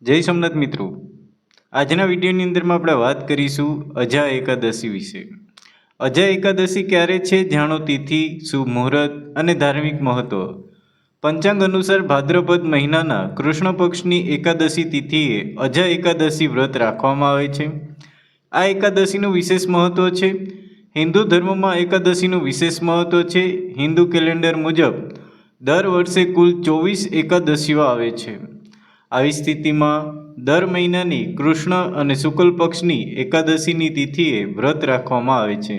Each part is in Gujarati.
જય સોમનાથ મિત્રો, આજના વિડીયોની અંદરમાં આપણે વાત કરીશું અજા એકાદશી વિશે। અજા એકાદશી ક્યારે છે, જાણો તિથિ, શુભ મુહૂર્ત અને ધાર્મિક મહત્વ। પંચાંગ અનુસાર ભાદ્રપદ મહિનાના કૃષ્ણ પક્ષની એકાદશી તિથિએ અજા એકાદશી વ્રત રાખવામાં આવે છે। આ એકાદશીનું વિશેષ મહત્વ છે। હિન્દુ ધર્મમાં એકાદશીનું વિશેષ મહત્વ છે। હિન્દુ કેલેન્ડર મુજબ દર વર્ષે કુલ 24 એકાદશીઓ આવે છે। આવી સ્થિતિમાં દર મહિનાની કૃષ્ણ અને શુક્લ પક્ષની એકાદશીની તિથિએ વ્રત રાખવામાં આવે છે।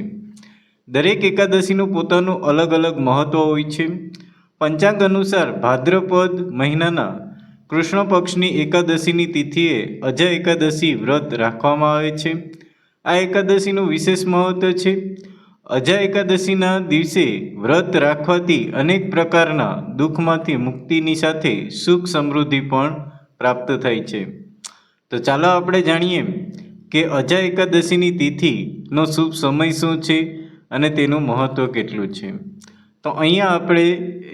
દરેક એકાદશીનું પોતાનું અલગ અલગ મહત્વ હોય છે। પંચાંગ અનુસાર ભાદ્રપદ મહિનાના કૃષ્ણ પક્ષની એકાદશીની તિથિએ અજા એકાદશી વ્રત રાખવામાં આવે છે। આ એકાદશીનું વિશેષ મહત્વ છે। અજા એકાદશીના દિવસે વ્રત રાખવાથી અનેક પ્રકારના દુઃખમાંથી મુક્તિની સાથે સુખ સમૃદ્ધિ પણ પ્રાપ્ત થાય છે। તો ચાલો આપણે જાણીએ કે અજા એકાદશીની તિથિનો શુભ સમય શું છે અને તેનું મહત્ત્વ કેટલું છે। તો અહીંયા આપણે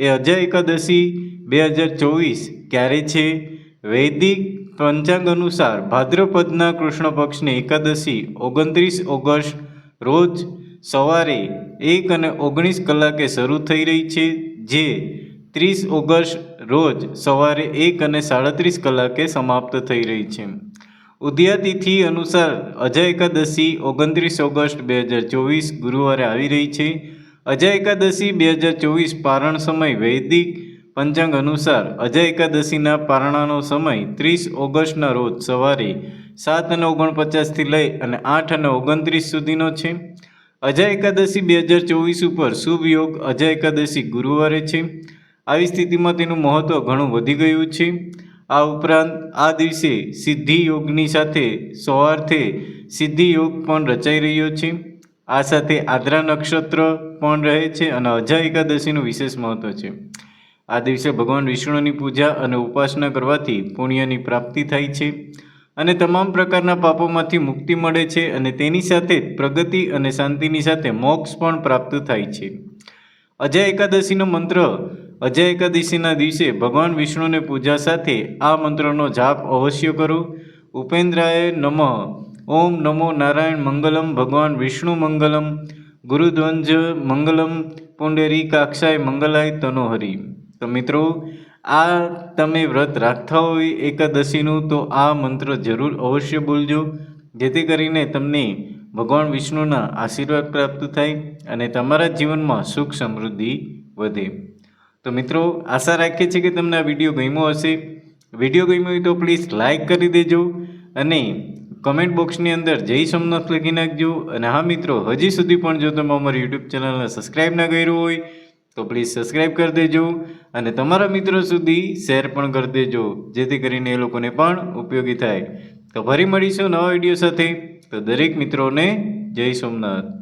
એ અજા એકાદશી 2024 ક્યારે છે? વૈદિક પંચાંગ અનુસાર ભાદ્રપદના કૃષ્ણ પક્ષની એકાદશી 29 ઓગસ્ટ રોજ સવારે 1:19 કલાકે શરૂ થઈ રહી છે, જે 30 ઓગસ્ટ રોજ સવારે 1:37 કલાકે સમાપ્ત થઈ રહી છે। ઉદયા તિથિ અનુસાર અજા એકાદશી 29 ઓગસ્ટ 2024 ગુરુવારે આવી રહી છે। અજા એકાદશી 2024 પારણ સમય વૈદિક પંચાંગ અનુસાર અજા એકાદશીના પારણાનો સમય 30 ઓગસ્ટના રોજ સવારે 7:49 લઈ અને 8:29 સુધીનો છે। અજા એકાદશી 2024 ઉપર શુભ યોગ અજા એકાદશી ગુરુવારે છે। આવી સ્થિતિમાં તેનું મહત્ત્વ ઘણું વધી ગયું છે। આ ઉપરાંત આ દિવસે સિદ્ધિ યોગની સાથે સવારથી સિદ્ધિ યોગ પણ રચાઈ રહ્યો છે। આ સાથે આદ્રા નક્ષત્ર પણ રહે છે અને અજા એકાદશીનું વિશેષ મહત્ત્વ છે। આ દિવસે ભગવાન વિષ્ણુની પૂજા અને ઉપાસના કરવાથી પુણ્યની પ્રાપ્તિ થાય છે અને તમામ પ્રકારના પાપોમાંથી મુક્તિ મળે છે અને તેની સાથે પ્રગતિ અને શાંતિની સાથે મોક્ષ પણ પ્રાપ્ત થાય છે। અજા એકાદશીનો મંત્ર અજા એકાદશીના દિવસે ભગવાન વિષ્ણુને પૂજા સાથે આ મંત્રનો જાપ અવશ્ય કરો। ઉપેન્દ્રાય નમઃ, ઓમ નમો નારાયણ મંગલમ, ભગવાન વિષ્ણુ મંગલમ, ગુરુધ્વંજ મંગલમ, પુંડરીકાક્ષાય મંગલાય તનોહરિ। તો મિત્રો, આ તમે વ્રત રાખતા હોય એકાદશીનું તો આ મંત્ર જરૂર અવશ્ય બોલજો, જેથી કરીને તમને ભગવાન વિષ્ણુના આશીર્વાદ પ્રાપ્ત થાય અને તમારા જીવનમાં સુખ સમૃદ્ધિ વધે। તો મિત્રો, આશા રાખીએ છીએ કે તમને આ વિડીયો ગમ્યો હશે। વિડીયો ગમ્યો હોય તો પ્લીઝ લાઇક કરી દેજો અને કમેન્ટ બોક્સની અંદર જય સોમનાથ લખી નાખજો। અને હા મિત્રો, હજી સુધી પણ જો તમે અમારી યુટ્યુબ ચેનલને સબસ્ક્રાઈબ ના કર્યું હોય તો પ્લીઝ સબસ્ક્રાઈબ કરી દેજો અને તમારા મિત્રો સુધી શેર પણ કરી દેજો, જેથી કરીને એ લોકોને પણ ઉપયોગી થાય। તો ફરી મળીશું નવા વિડીયો સાથે। તો દરેક મિત્રોને જય સોમનાથ।